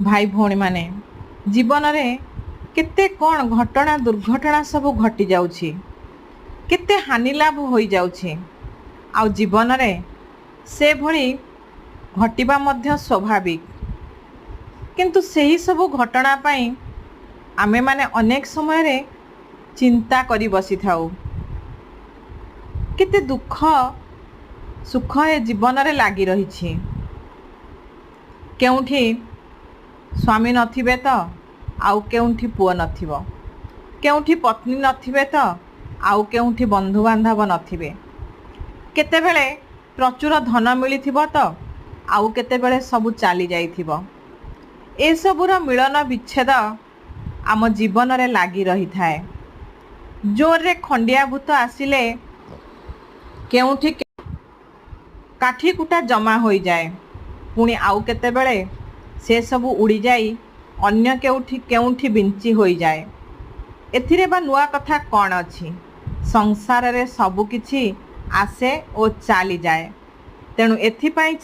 भाई भौणी माने जीवन में केते कौन घटना दुर्घटना सब घटी जाउछि, केते हानि लाभ हो जाउछि। आ जीवन में से भली घटिबा मध्य स्वाभाविक, किंतु सही सब घटना पाई आमे माने अनेक समय रे चिंता करी बसी थाउ। केते दुख सुख ए जीवन रे लागी रही। केउठी स्वामी नथिबे तो आउ केउठी पुओ नथिबो, केउठी पत्नी नथिबे तो आउ केउठी बंधु बांधव नथिबे। केतेबेले प्रचुर धन मिलिथिबो तो आउ केतेबेले सबु चाली जाइथिबो। ए सबुर मिलन विच्छेद आम जीवन रे लागी रही थाए। जोर रे खंडिया भूत आसिले केउठी काठी कुटा जमा हो जाए, पुणी आउ केतेबेले से सबु उड़ी जाई अन्य केउठी बिंची हो जाए। एथिरे बा नुआ कथा कौन अछि? संसार रे सबु किछि आसे ओ चाली जाए। तेणु एथिपाई